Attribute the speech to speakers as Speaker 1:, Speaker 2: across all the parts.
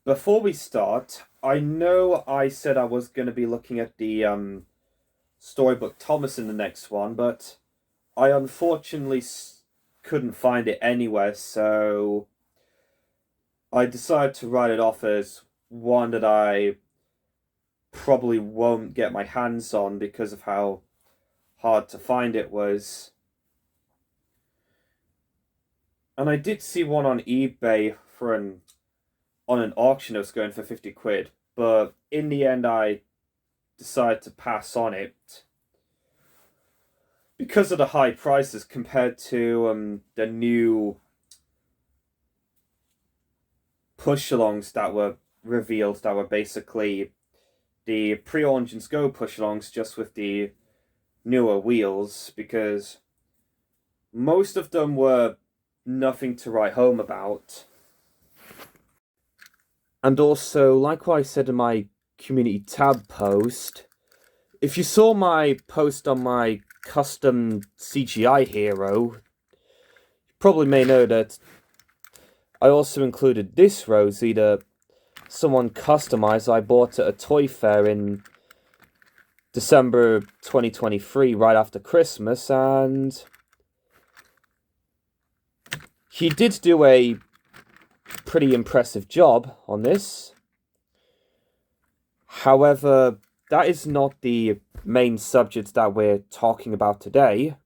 Speaker 1: Before we start, I know I said I was going to be looking at the storybook Thomas in the next one, but I unfortunately couldn't find it anywhere, so I decided to write it off as one that I probably won't get my hands on because of how hard to find it was. And I did see one on eBay on an auction that was going for 50 quid, but in the end I decided to pass on it because of the high prices compared to the new push-alongs that were revealed, that were basically the pre-Origins Go push-alongs just with the newer wheels, because most of them were nothing to write home about. And also, like what I said in my community tab post, if you saw my post on my custom CGI hero, you probably may know that I also included this Rosie that someone customized. I bought at a toy fair in December 2023, right after Christmas, and he did do a pretty impressive job on this. However, that is not the main subject that we're talking about today.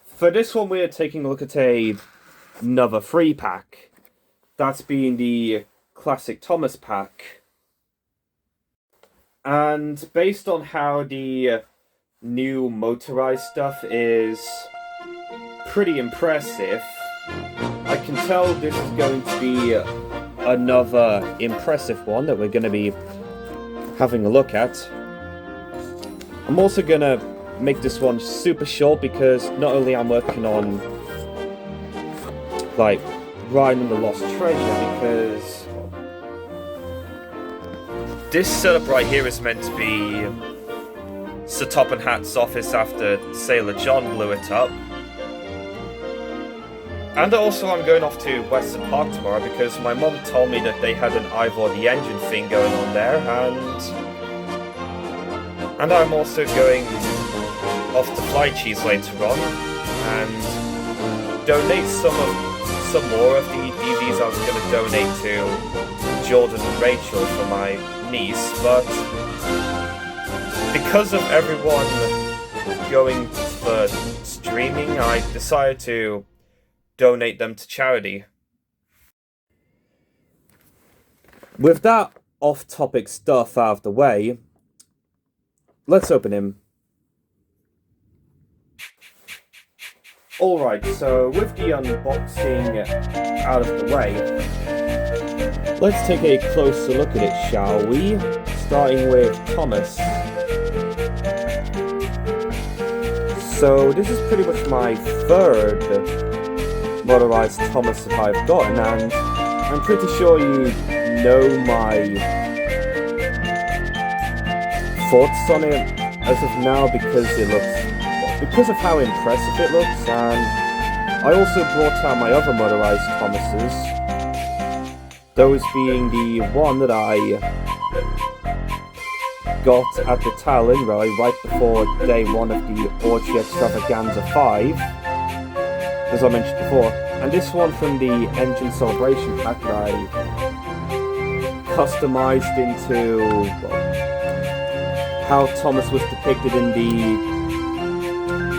Speaker 1: For this one, we're taking a look at another free pack. That's being the classic Thomas pack. And based on how the new motorized stuff is pretty impressive, I can tell this is going to be another impressive one that we're going to be having a look at. I'm also going to make this one super short because not only I'm working on like Ryan and the Lost Treasure, because this setup right here is meant to be Sir Topham Hatt's office after Sailor John blew it up. And also I'm going off to Western Park tomorrow because my mum told me that they had an Ivor the Engine thing going on there, and I'm also going off to Fly Cheese later on and donate some more of the DVDs I was going to donate to Jordan and Rachel for my niece, but because of everyone going for streaming, I decided to donate them to charity. With that off-topic stuff out of the way, let's open him. Alright, so with the unboxing out of the way, let's take a closer look at it, shall we? Starting with Thomas. So this is pretty much my third motorized Thomas that I've gotten, and I'm pretty sure you know my thoughts on it as of now because of how impressive it looks. And I also brought out my other motorized Thomases, those being the one that I got at the tail end right before day one of the Orgy Extravaganza 5, as I mentioned before, and this one from the Engine Celebration pack that I customized into how Thomas was depicted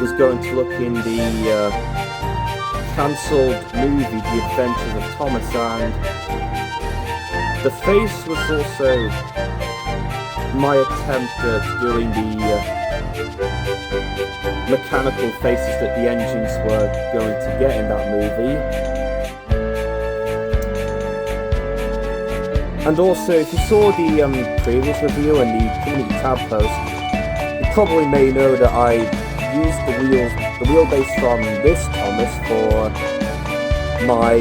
Speaker 1: was going to look in the cancelled movie The Adventures of Thomas, and the face was also my attempt at doing the mechanical faces that the engines were going to get in that movie. And also, if you saw the previous review and the community tab post, you probably may know that I used the wheelbase from this Thomas for my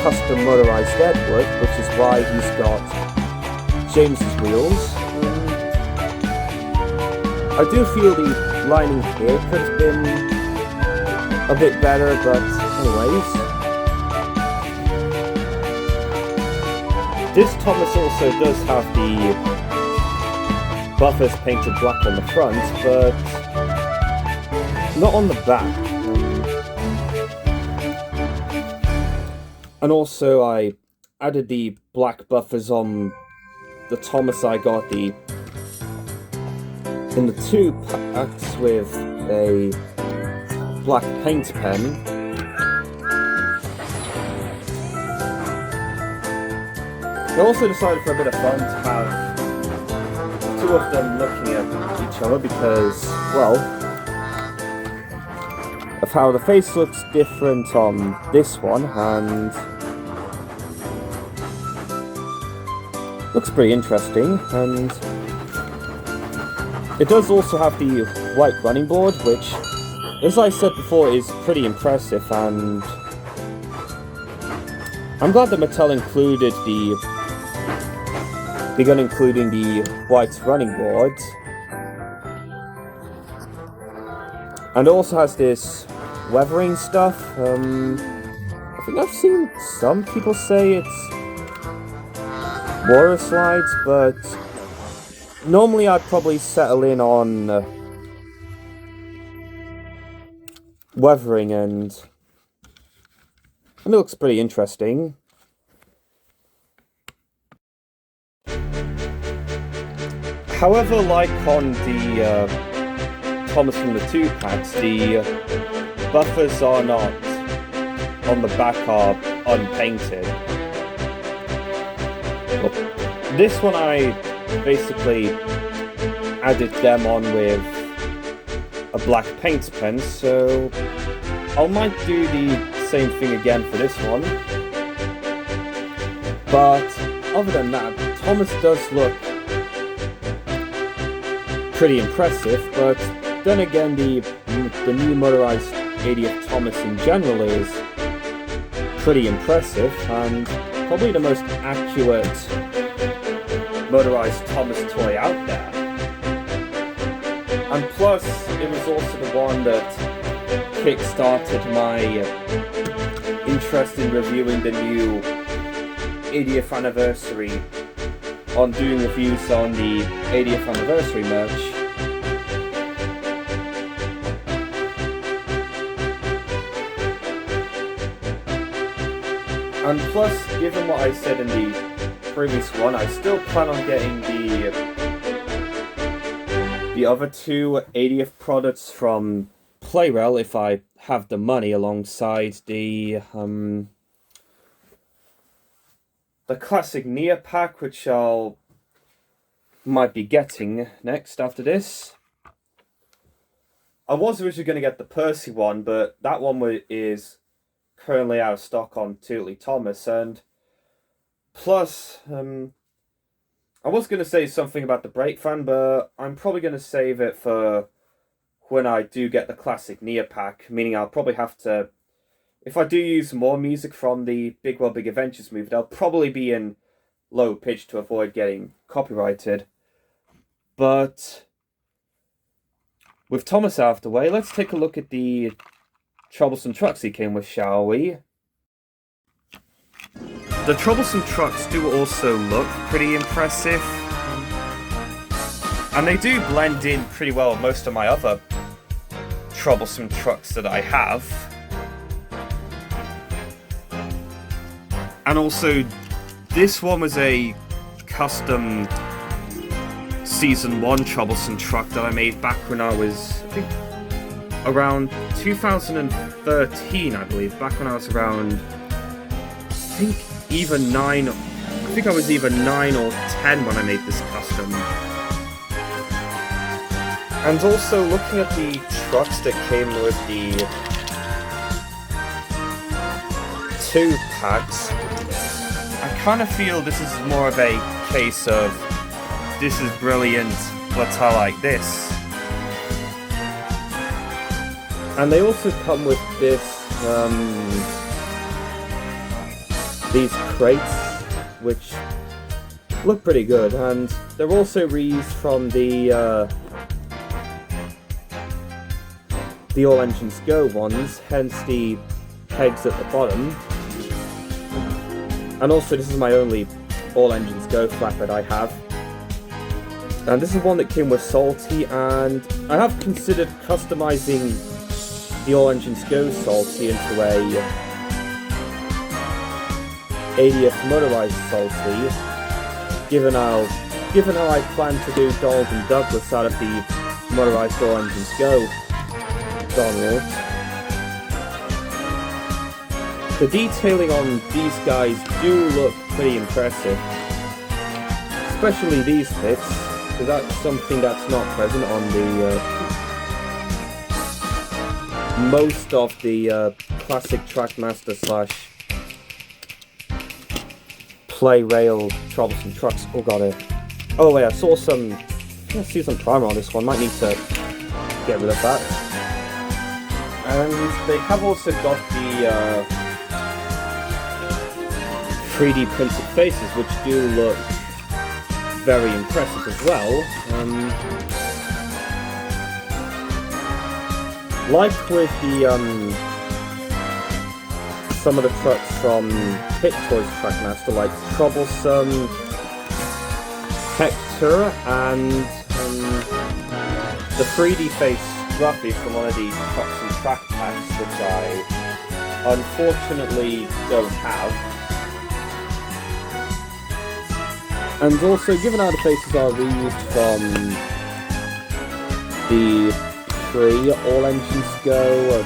Speaker 1: custom motorized Edward, which is why he's got James's wheels. I do feel the lining here could have been a bit better, but anyways. This Thomas also does have the buffers painted black on the front, but not on the back. And also I added the black buffers on the Thomas I got in the 2 packs with a black paint pen. I also decided for a bit of fun to have 2 of them looking at each other because, well, of how the face looks different on this one, and looks pretty interesting. And it does also have the white running board, which, as I said before, is pretty impressive, and I'm glad that Mattel began including the white running board. And it also has this weathering stuff. I think I've seen some people say it's water slides, but normally I'd probably settle in on weathering, and it looks pretty interesting. However, like on the Thomas from the 2 packs, the buffers are not on the back, are unpainted. Well, this one I basically added them on with a black paint pen, so I might do the same thing again for this one. But other than that, Thomas does look pretty impressive, but then again, the new motorized 80th Thomas in general is pretty impressive, and probably the most accurate motorized Thomas toy out there. And plus, it was also the one that kick-started my interest in reviewing the new 80th anniversary, on doing reviews on the 80th anniversary merch. And plus, given what I said in the previous one, I still plan on getting the other 2 80th products from Playrel if I have the money, alongside the classic Nia pack, which might be getting next after this. I was originally going to get the Percy one, but that one is currently out of stock on Third Thomas, and plus, I was going to say something about the brake fan, but I'm probably going to save it for when I do get the classic Nia pack, meaning I'll probably have to, if I do use more music from the Big World Big Adventures movie, I'll probably be in low pitch to avoid getting copyrighted. But with Thomas out of the way, let's take a look at the Troublesome trucks he came with, shall we? The Troublesome trucks do also look pretty impressive, and they do blend in pretty well with most of my other Troublesome trucks that I have. And also, this one was a custom Season 1 Troublesome truck that I made back when I was, I think, around 2013, I believe. Back when I was around, I think I was either 9 or 10 when I made this custom. And also, looking at the trucks that came with the 2 packs, I kind of feel this is more of a case of, this is brilliant, but I like this. And they also come with these crates, which look pretty good, and they're also reused from the All Engines Go ones, hence the pegs at the bottom. And also, this is my only All Engines Go flatbed I have. And this is one that came with Salty, and I have considered customizing the All Engines Go Salty into a 80th Motorized Salty, given how I plan to do Donald and Douglas out of the Motorized All Engines Go Donald. The detailing on these guys do look pretty impressive, especially these bits, because that's something that's not present on the most of the classic Trackmaster / Play Rail Troublesome trucks. Oh god, oh wait, I see some primer on this one, might need to get rid of that. And they have also got the 3D printed faces, which do look very impressive as well. Like with the some of the trucks from Hit Toys Trackmaster, like Troublesome, Hector, and the 3D face Ruffy from one of the Trucks and Track packs, which I unfortunately don't have. And also, given how the faces are reused from the 3 All Engines Go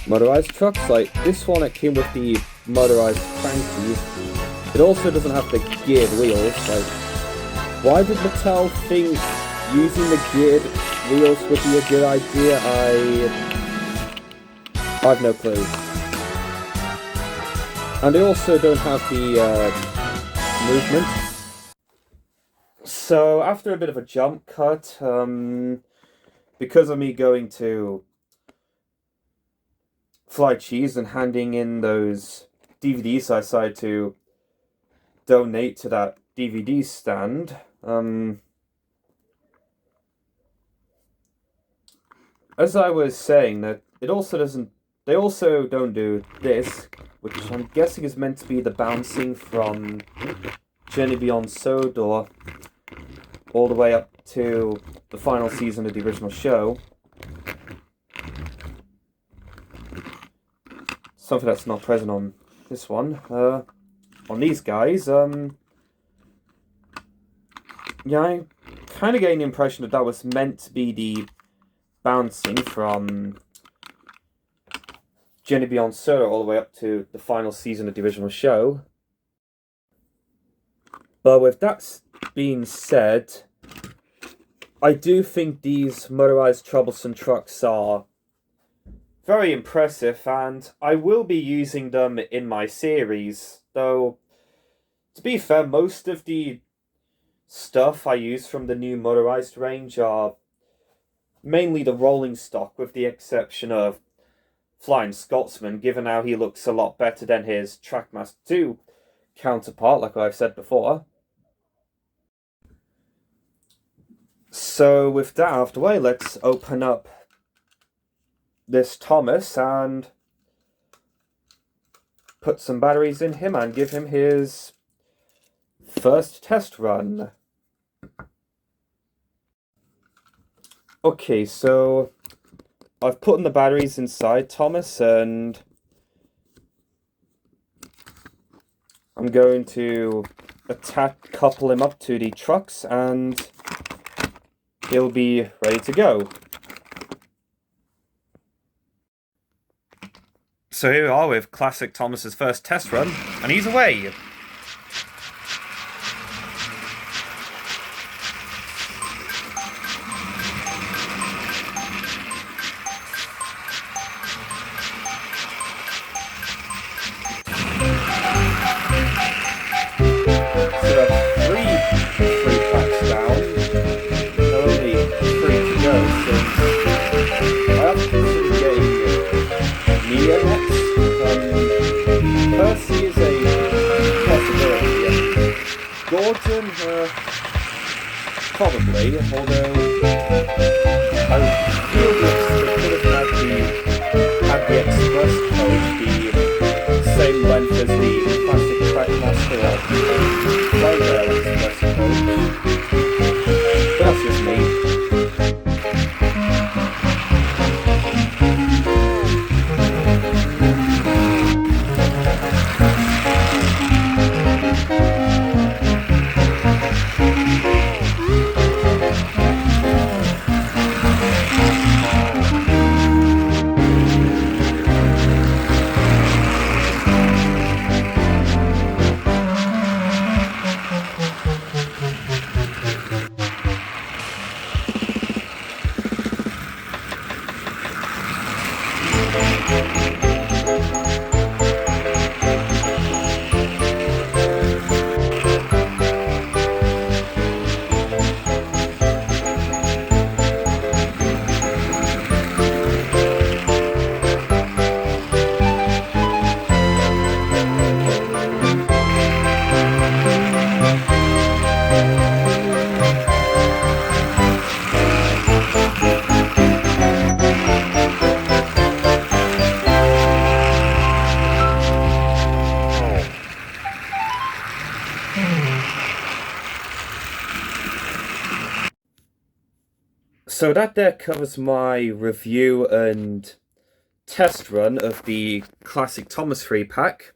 Speaker 1: motorized trucks, like this one, it came with the motorized crankies. It also doesn't have the geared wheels. Like, why did Mattel think using the geared wheels would be a good idea? I've no clue. And they also don't have the movement. So after a bit of a jump cut, because of me going to Fly Cheese and handing in those DVDs, I decided to donate to that DVD stand. As I was saying, that they also don't do this, which I'm guessing is meant to be the bouncing from Journey Beyond Sodor all the way up to the final season of the original show. Something that's not present on this one. On these guys, yeah, I kind of getting the impression that was meant to be the bouncing from Journey Beyond Sodor all the way up to the final season of the original show. But with that being said, I do think these motorized Troublesome trucks are very impressive, and I will be using them in my series. Though, to be fair, most of the stuff I use from the new motorized range are mainly the rolling stock, with the exception of Flying Scotsman, given how he looks a lot better than his Trackmaster 2 counterpart, like I've said before. So with that out of the way, let's open up this Thomas and put some batteries in him and give him his first test run. Okay, so I've put in the batteries inside Thomas, and I'm going to couple him up to the trucks, and he'll be ready to go. So here we are with Classic Thomas's first test run, and he's away. Probably, although I feel that they could have had the express code the same length as the classic Trackmaster So that there covers my review and test run of the classic Thomas 3 pack.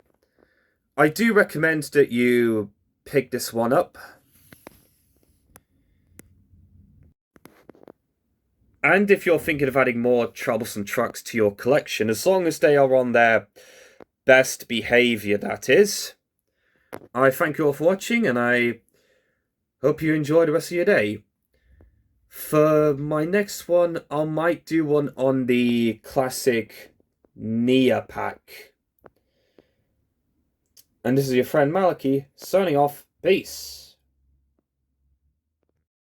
Speaker 1: I do recommend that you pick this one up. And if you're thinking of adding more Troublesome trucks to your collection, as long as they are on their best behaviour, that is. I thank you all for watching, and I hope you enjoy the rest of your day. For my next one, I might do one on the classic Nia pack. And this is your friend Maliki, signing off. Peace.